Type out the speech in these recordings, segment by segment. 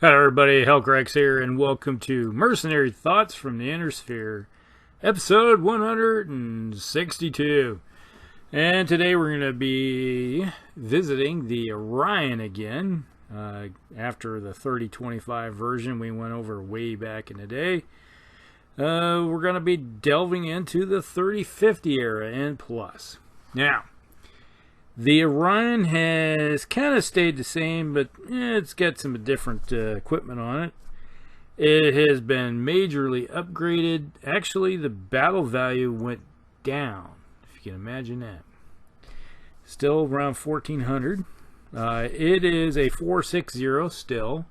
Hello everybody, Hellcrax here, and welcome to Mercenary Thoughts from the Inner Sphere, episode 162. And today we're going to be visiting the Orion again. After the 3025 version we went over way back in the day. We're going to be delving into the 3050 era and plus. Now, the Orion has kind of stayed the same, but it's got some different equipment on it. It has been majorly upgraded. Actually, the battle value went down, if you can imagine that. Still around 1400. It is a 460 still,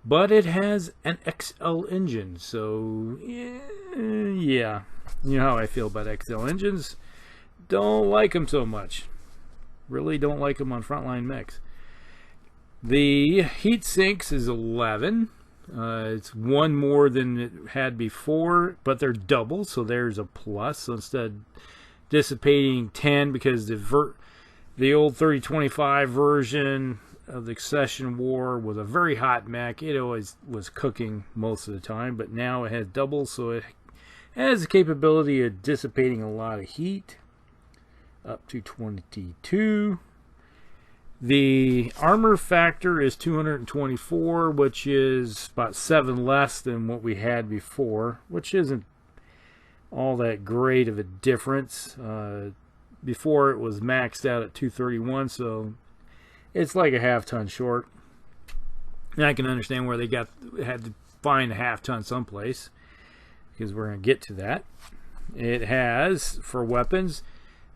but it has an XL engine. So, yeah, you know how I feel about XL engines. Don't like them so much. Really don't like them on frontline mechs. The heat sinks is 11. It's one more than it had before, but they're double, so there's a plus. So instead of dissipating 10, because the old 3025 version of the Accession War was a very hot mech. It always was cooking most of the time, but now it has double, so it has the capability of dissipating a lot of heat. Up to 22. The armor factor is 224, which is about 7 less than what we had before, which isn't all that great of a difference. Before it was maxed out at 231, so it's like a half-ton short. And I can understand where they had to find a half-ton someplace, because we're going to get to that. It has, for weapons,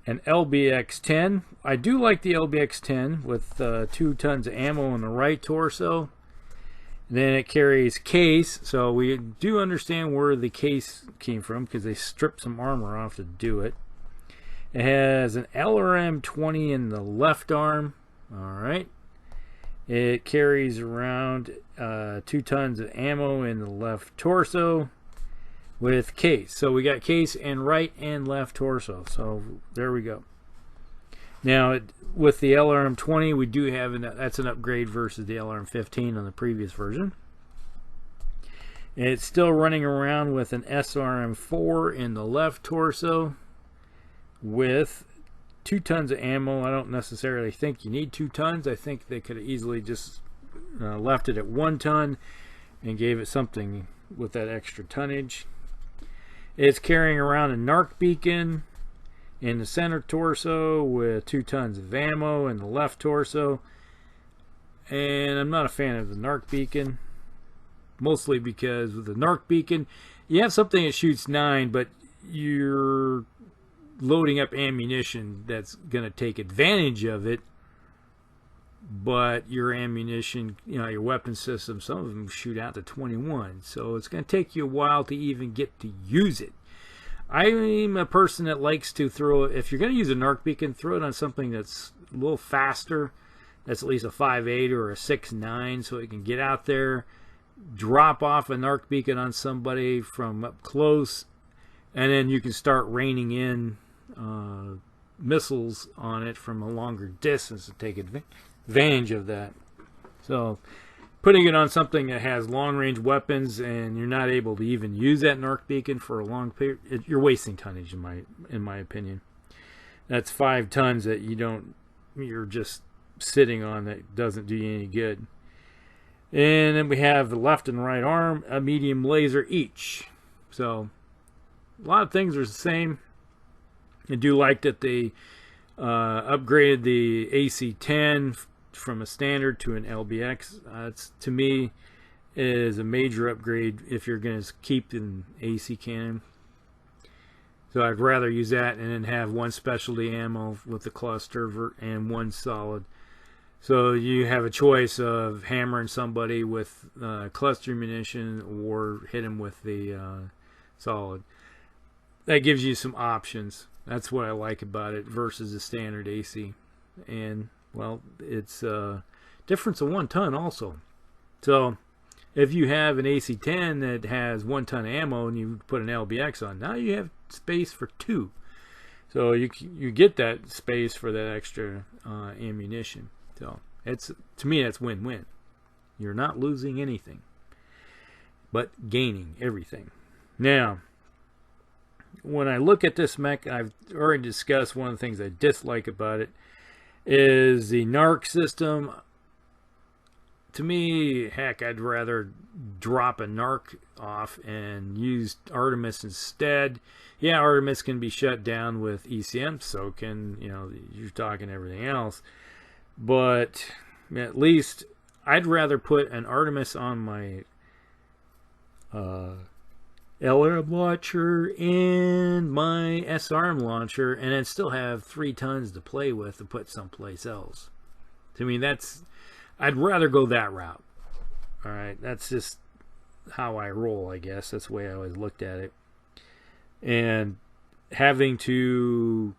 an LBX-10. I do like the LBX-10 with 2 tons of ammo in the right torso. Then it carries case, so we do understand where the case came from because they stripped some armor off to do it. It has an LRM-20 in the left arm. Alright. It carries around 2 tons of ammo in the left torso with case. So we got case and right and left torso. So there we go. Now with the LRM-20 we do have that's an upgrade versus the LRM-15 on the previous version. It's still running around with an SRM-4 in the left torso with 2 tons of ammo. I don't necessarily think you need 2 tons. I think they could have easily just left it at 1 ton and gave it something with that extra tonnage. It's carrying around a narc beacon in the center torso with 2 tons of ammo in the left torso. And I'm not a fan of the narc beacon, mostly because with the narc beacon you have something that shoots 9, but you're loading up ammunition that's going to take advantage of it. But your ammunition, your weapon system, some of them shoot out to 21. So it's going to take you a while to even get to use it. I'm a person that likes to throw, if you're going to use a narc beacon, throw it on something that's a little faster. That's at least a 5.8 or a 6.9, so it can get out there, drop off a narc beacon on somebody from up close, and then you can start raining in missiles on it from a longer distance to take advantage of that. So putting it on something that has long-range weapons and you're not able to even use that narc beacon for a long period, you're wasting tonnage in my opinion. That's 5 tons that you're just sitting on that doesn't do you any good. And then we have the left and right arm, a medium laser each. So a lot of things are the same. I do like that they upgraded the AC-10 from a standard to an LBX. It's, to me, is a major upgrade if you're going to keep an AC cannon. So I'd rather use that and then have 1 specialty ammo with the cluster and 1 solid. So you have a choice of hammering somebody with cluster munition or hit him with the solid. That gives you some options. That's what I like about it versus the standard AC. And, well, it's a difference of 1 ton also. So if you have an AC-10 that has 1 ton of ammo and you put an LBX on, now you have space for 2. So you get that space for that extra ammunition. So it's, to me, that's win-win. You're not losing anything, but gaining everything. Now, when I look at this mech, I've already discussed one of the things I dislike about it is the narc system. To me, heck, I'd rather drop a narc off and use Artemis instead. Yeah, Artemis can be shut down with ECM, so can, you know, you're talking everything else. But at least I'd rather put an Artemis on my LRM launcher and my SRM launcher, and then still have 3 tons to play with to put someplace else. To me, I'd rather go that route. All right, that's just how I roll, I guess. That's the way I always looked at it. And having to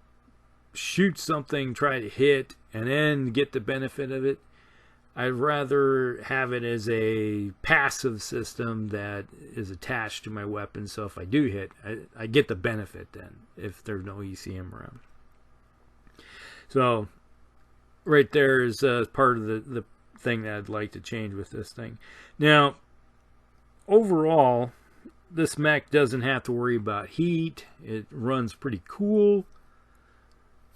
shoot something, try to hit, and then get the benefit of it, I'd rather have it as a passive system that is attached to my weapon. So if I do hit, I get the benefit then, if there's no ECM around. So right there is part of the thing that I'd like to change with this thing. Now, overall, this mech doesn't have to worry about heat. It runs pretty cool.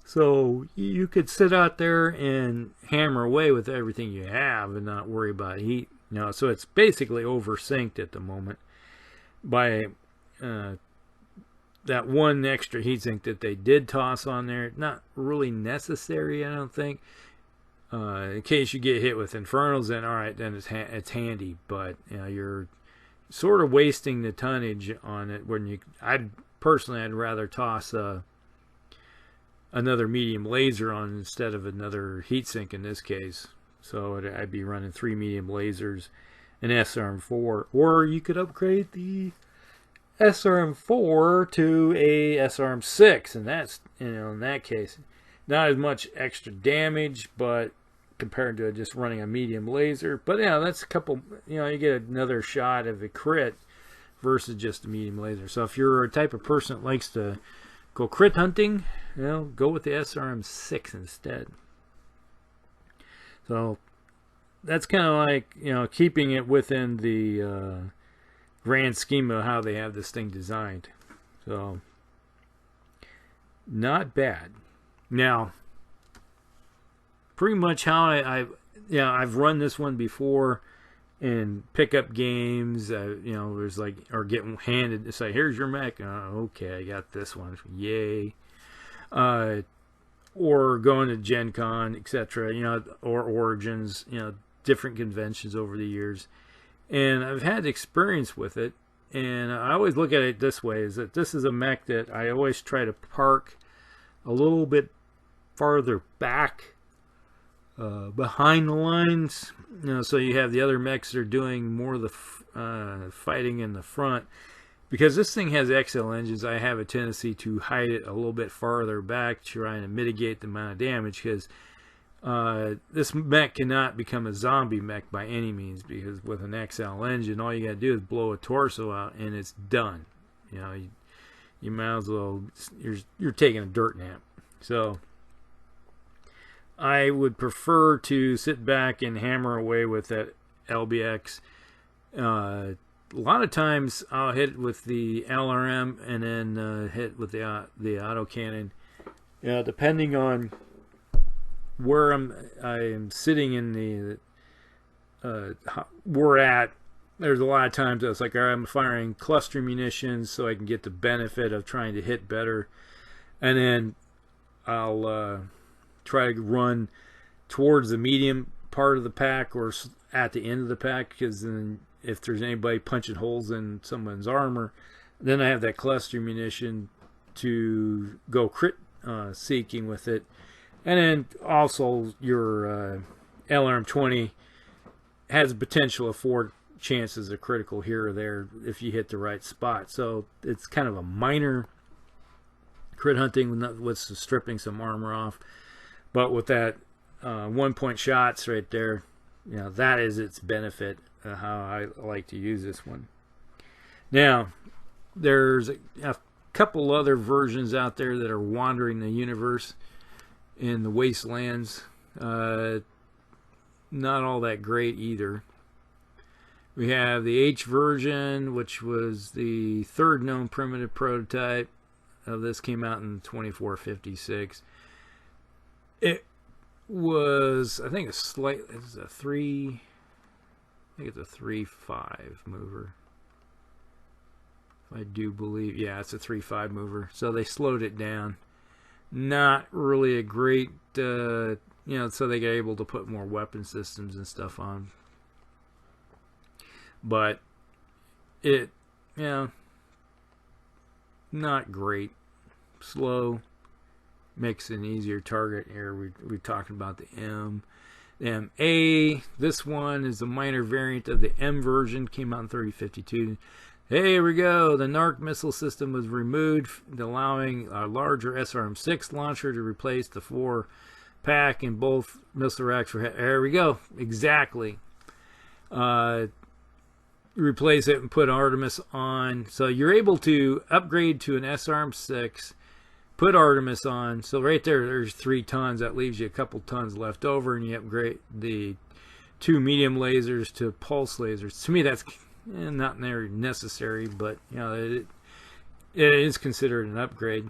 So you could sit out there and hammer away with everything you have and not worry about heat. You know, so it's basically oversynced at the moment by that one extra heatsink that they did toss on there. Not really necessary, I don't think. In case you get hit with Infernals, then all right, then it's handy. But you know, you're sort of wasting the tonnage on it. When I'd rather toss another medium laser on instead of another heatsink in this case. So I'd be running 3 medium lasers, an SRM4, or you could upgrade the SRM4 to a SRM6, and that's, you know, in that case, not as much extra damage, but compared to just running a medium laser. But yeah, that's a couple, you know, you get another shot of a crit versus just a medium laser. So if you're a type of person that likes to go crit hunting, you know, go with the SRM6 instead. So that's kind of like, you know, keeping it within the grand scheme of how they have this thing designed. So not bad. Now, pretty much how I've run this one before in pickup games. You know, there's like, or getting handed, it's like, here's your mech. Okay, I got this one. Yay. Or going to Gen Con, etc. You know, or Origins. You know, different conventions over the years, and I've had experience with it. And I always look at it this way: is that this is a mech that I always try to park a little bit farther back. Behind the lines, you know, so you have the other mechs that are doing more of the fighting in the front. Because this thing has XL engines, I have a tendency to hide it a little bit farther back, trying to mitigate the amount of damage. Because this mech cannot become a zombie mech by any means. Because with an XL engine, all you got to do is blow a torso out, and it's done. You know, you might as well, you're taking a dirt nap. So I would prefer to sit back and hammer away with that LBX. A lot of times I'll hit with the LRM and then hit with the autocannon. You know, depending on where I'm sitting in the we're at. There's a lot of times it's like, all right, I'm firing cluster munitions so I can get the benefit of trying to hit better, and then I'll try to run towards the medium part of the pack or at the end of the pack, because then if there's anybody punching holes in someone's armor, then I have that cluster munition to go crit seeking with it. And then also your LRM-20 has the potential of 4 chances of critical here or there if you hit the right spot. So it's kind of a minor crit hunting with stripping some armor off. But with that 1-point shots right there, you know, that is its benefit, how I like to use this one. Now, there's a couple other versions out there that are wandering the universe in the wastelands. Not all that great either. We have the H version, which was the third known primitive prototype of this, came out in 2456. It was, I think, it's a 3, I think it's a 3.5 mover. I do believe, yeah, it's a 3.5 mover. So they slowed it down. Not really a great, you know, so they got able to put more weapon systems and stuff on. But it, you know, not great. Slow. Makes an easier target here. We're talking about the M. The MA. This one is a minor variant of the M version. Came out in 3052. Hey, here we go. The NARC missile system was removed, allowing a larger SRM-6 launcher to replace the 4-pack in both missile racks. There we go. Exactly. Replace it and put Artemis on. So you're able to upgrade to an SRM-6, put Artemis on. So right there, there's 3 tons. That leaves you a couple tons left over, and you upgrade the 2 medium lasers to pulse lasers. To me, that's not very necessary, but you know, it is considered an upgrade.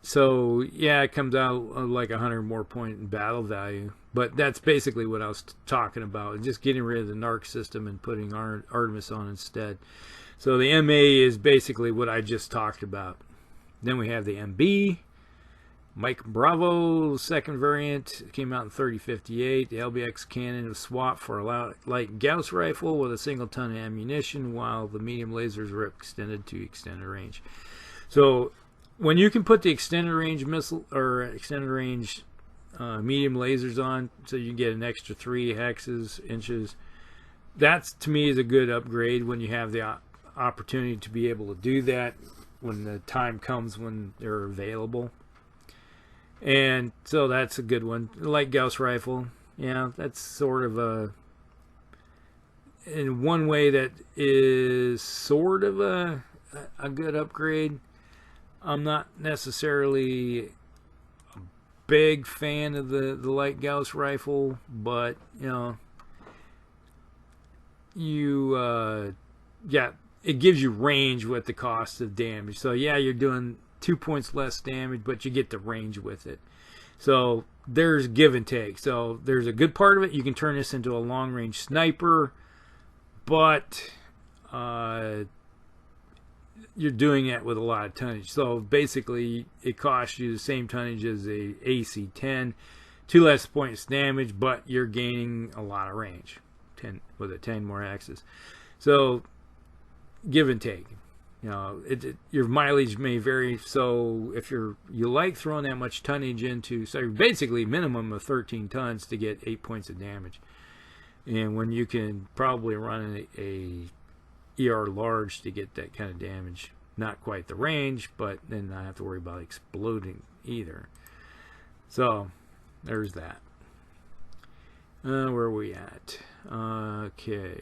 So yeah, it comes out like 100 more point in battle value, but that's basically what I was talking about, just getting rid of the NARC system and putting Artemis on instead. So the MA is basically what I just talked about. Then we have the MB, Mike Bravo, second variant, came out in 3058. The LBX cannon was swapped for a light Gauss rifle with a single ton of ammunition, while the medium lasers were extended to extended range. So when you can put the extended range missile or extended range medium lasers on, so you get an extra 3 inches, that's, to me, is a good upgrade when you have the opportunity to be able to do that when the time comes when they're available. And so that's a good one. Light Gauss rifle, yeah, that's sort of a, in one way, that is sort of a good upgrade. I'm not necessarily a big fan of the light Gauss rifle, but you know, yeah, it gives you range with the cost of damage. So yeah, you're doing 2 points less damage, but you get the range with it. So there's give and take. So there's a good part of it. You can turn this into a long range sniper, but you're doing it with a lot of tonnage. So basically it costs you the same tonnage as a AC-10, 2 less points damage, but you're gaining a lot of range, 10 with a 10 more axes. So give and take. You know, your mileage may vary. So if you like throwing that much tonnage into, so basically minimum of 13 tons to get 8 points of damage, and when you can probably run a ER large to get that kind of damage, not quite the range, but then not have to worry about exploding either. So there's that. Where are we at? Okay.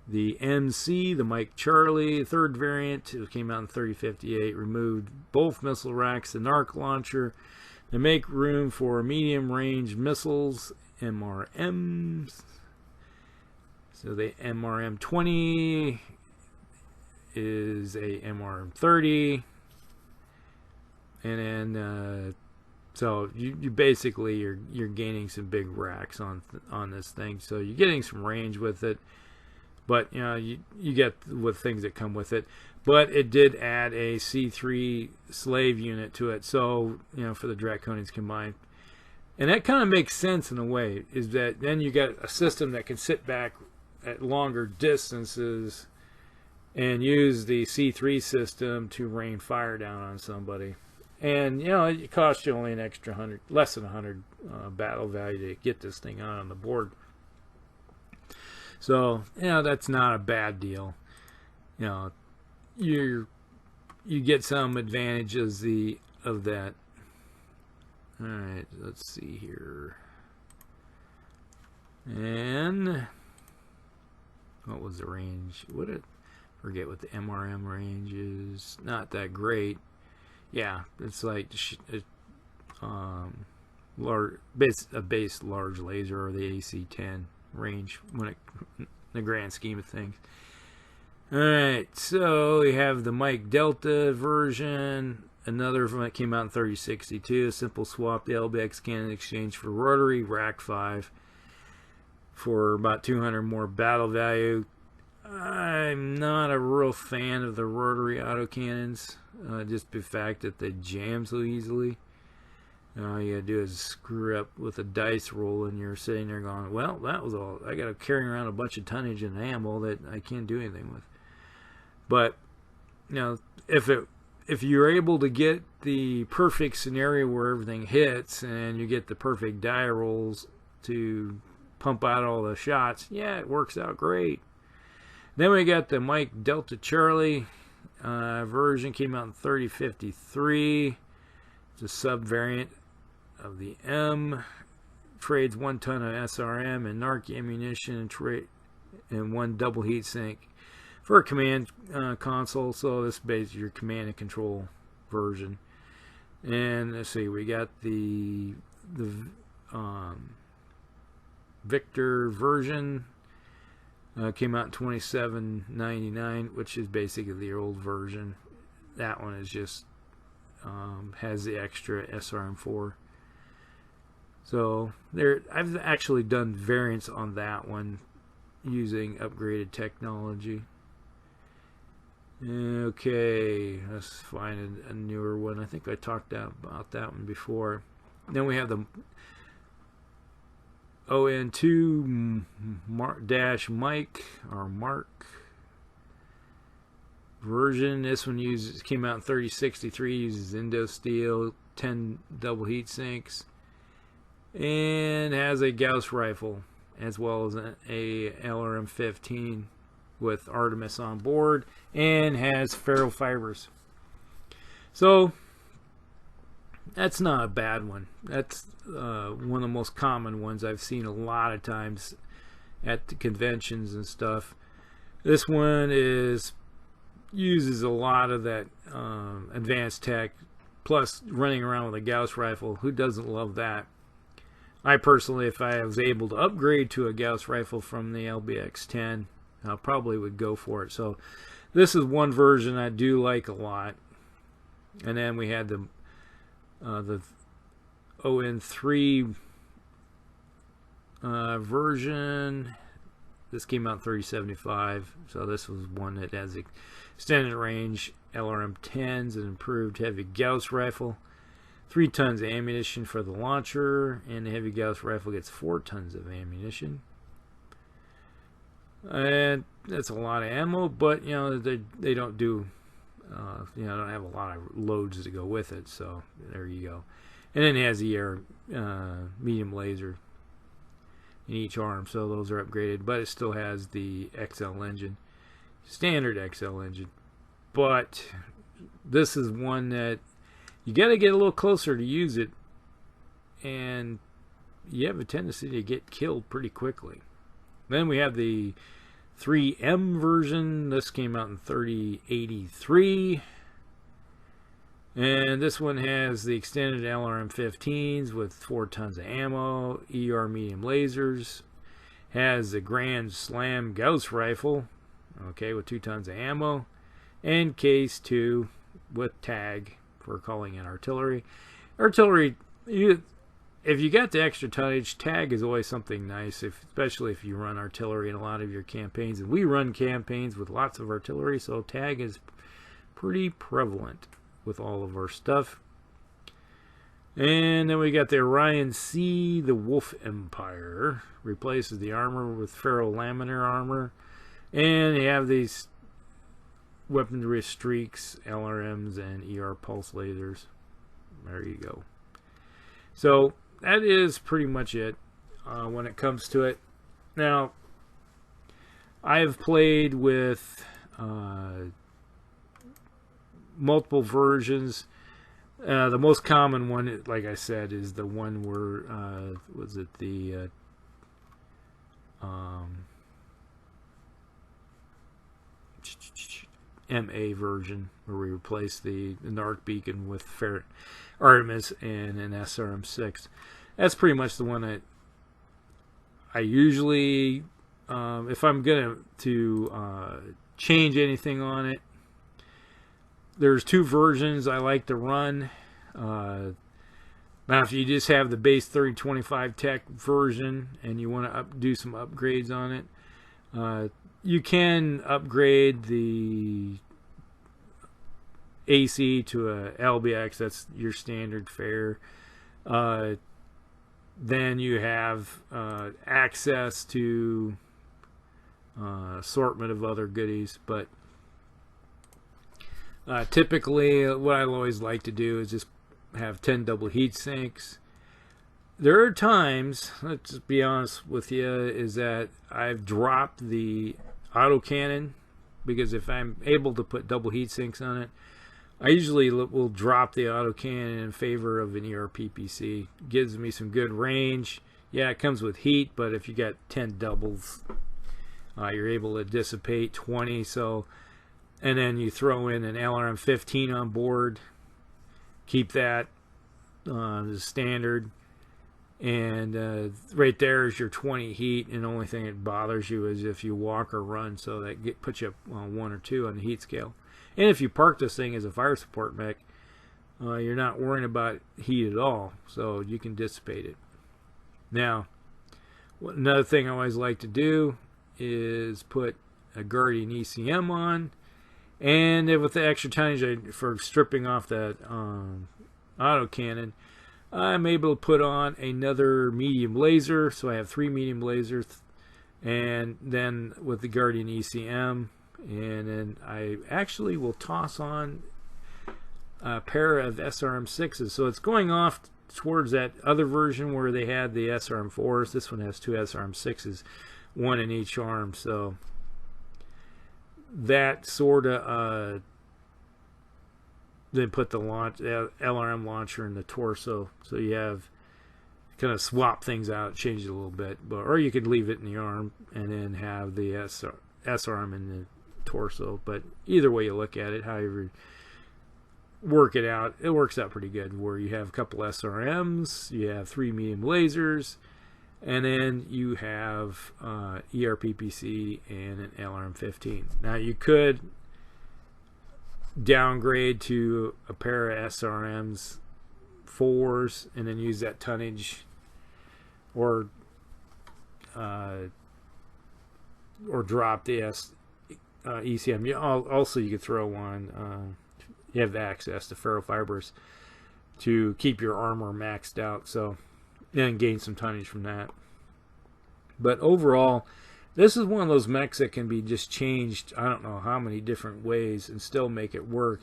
The MC, the Mike Charlie, third variant, it came out in 3058, removed both missile racks, the NARC launcher, to make room for medium range missiles, MRMs. So the MRM-20 is a MRM-30, and then so you basically you're gaining some big racks on this thing, so you're getting some range with it. But you know, you get with things that come with it. But it did add a C3 slave unit to it, so you know, for the Draconians combined. And that kind of makes sense in a way, is that then you got a system that can sit back at longer distances and use the C3 system to rain fire down on somebody. And you know, it costs you only an extra 100, less than 100 battle value to get this thing on the board. So, you know, that's not a bad deal. You know, you get some advantages of that. All right, let's see here. And what was the range? Forget what the MRM range is. Not that great. Yeah, it's like base large laser, or the AC-10 range when in the grand scheme of things. Alright, so we have the Mike Delta version, another one that came out in 3062, simple swap the LBX cannon exchange for rotary, rack 5 for about 200 more battle value. I'm not a real fan of the rotary autocannons, just the fact that they jam so easily. All you gotta do is screw up with a dice roll, and you're sitting there going, well, that was all. I gotta carry around a bunch of tonnage and ammo that I can't do anything with. But, you know, if you're able to get the perfect scenario where everything hits and you get the perfect die rolls to pump out all the shots, yeah, it works out great. Then we got the Mike Delta Charlie version, came out in 3053. It's a sub-variant of the M. Trades 1 ton of SRM and NARC ammunition and 1 double heat sink for a command console. So this is basically your command and control version. And let's see, we got the Victor version. Came out in 2799, which is basically the old version. That one is just has the extra SRM4. So I've actually done variants on that one using upgraded technology. Okay, let's find a newer one. I think I talked about that one before. Then we have the ON1-M or Mark version. This one came out in 3063, uses Indo steel, 10 double heat sinks, and has a Gauss rifle as well as a LRM-15 with Artemis on board, and has ferrofibers. So that's not a bad one. That's one of the most common ones I've seen a lot of times at the conventions and stuff. This one uses a lot of that advanced tech, plus running around with a Gauss rifle. Who doesn't love that? I personally, if I was able to upgrade to a Gauss rifle from the LBX-10, I probably would go for it. So this is one version I do like a lot. And then we had the ON3 version. This came out in 3075, so this was one that has extended range LRM-10s and improved heavy Gauss rifle. 3 tons of ammunition for the launcher, and the heavy Gauss rifle gets 4 tons of ammunition. And that's a lot of ammo, but you know they don't do don't have a lot of loads to go with it, so there you go. And then it has the medium laser in each arm, so those are upgraded, but it still has the XL engine, standard XL engine. But this is one that you got to get a little closer to use it, and you have a tendency to get killed pretty quickly. Then we have the 3M version. This came out in 3083. And this one has the extended LRM-15s with 4 tons of ammo, ER medium lasers. Has the Grand Slam Gauss rifle, okay, with 2 tons of ammo. And Case 2 with tag for calling in artillery. Artillery, if you got the extra tonnage, tag is always something nice, especially if you run artillery in a lot of your campaigns. And we run campaigns with lots of artillery, so tag is pretty prevalent with all of our stuff. And then we got the Orion C, the Wolf Empire. Replaces the armor with ferrolaminar armor. And you have these weaponry streaks, LRMs, and ER pulse lasers. There you go. So that is pretty much it when it comes to it. Now, I've played with multiple versions. The most common one, like I said, is the one where was it the MA version, where we replaced the Narc beacon with Artemis and an SRM6. That's pretty much the one that I usually, if I'm going to change anything on it, there's two versions I like to run. Now, if you just have the base 3025 Tech version and you want to do some upgrades on it, you can upgrade the AC to a LBX. That's your standard fare. Then you have access to assortment of other goodies, but typically what I always like to do is just have 10 double heat sinks. There are times, let's just be honest with you, is that I've dropped the autocannon, because if I'm able to put double heat sinks on it, I usually will drop the autocannon in favor of an ERPPC. Gives me some good range. Yeah, it comes with heat, but if you got 10 doubles, you're able to dissipate 20. So, and then you throw in an LRM-15 on board. Keep that as standard. And right there is your 20 heat, and the only thing that bothers you is if you walk or run, so that puts you up on 1 or 2 on the heat scale. And if you park this thing as a fire support mech, you're not worrying about heat at all, so you can dissipate it. Now, another thing I always like to do is put a Guardian ECM on, and with the extra tonnage for stripping off that autocannon, I'm able to put on another medium laser, so I have 3 medium lasers, and then with the Guardian ECM, and then I actually will toss on a pair of SRM6s. So it's going off towards that other version where they had the SRM4s. This one has 2 SRM6s, 1 in each arm. So that sort of then put the LRM launcher in the torso, so you have kind of swap things out, change it a little bit, or you could leave it in the arm and then have the SRM in the torso. But either way you look at it, however work it out, it works out pretty good, where you have a couple SRMs, you have 3 medium lasers, and then you have ERPPC and an LRM-15. Now you could downgrade to a pair of SRMs 4s and then use that tonnage, or drop the ECM. Also, you could throw on, you have access to ferrofibers to keep your armor maxed out, so and gain some tonnage from that. But overall, this is one of those mechs that can be just changed, I don't know how many different ways, and still make it work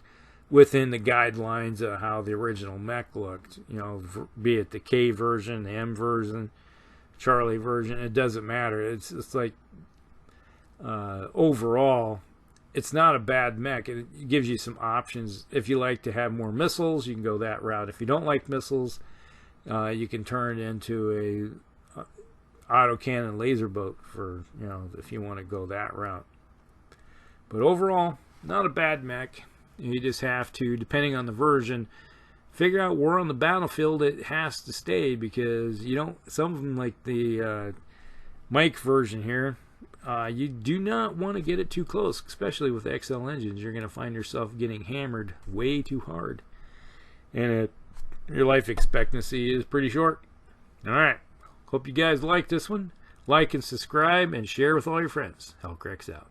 within the guidelines of how the original mech looked. You know, be it the K version, the M version, Charlie version, it doesn't matter. It's like, overall, it's not a bad mech. It gives you some options. If you like to have more missiles, you can go that route. If you don't like missiles, you can turn it into a autocannon laser boat, for, you know, if you want to go that route. But overall, not a bad mech. You just have to, depending on the version, figure out where on the battlefield it has to stay, because you don't, some of them, like the Mike version here, you do not want to get it too close, especially with XL engines. You're going to find yourself getting hammered way too hard, and your life expectancy is pretty short. Alright, hope you guys like this one. Like and subscribe and share with all your friends. Hellcracks out.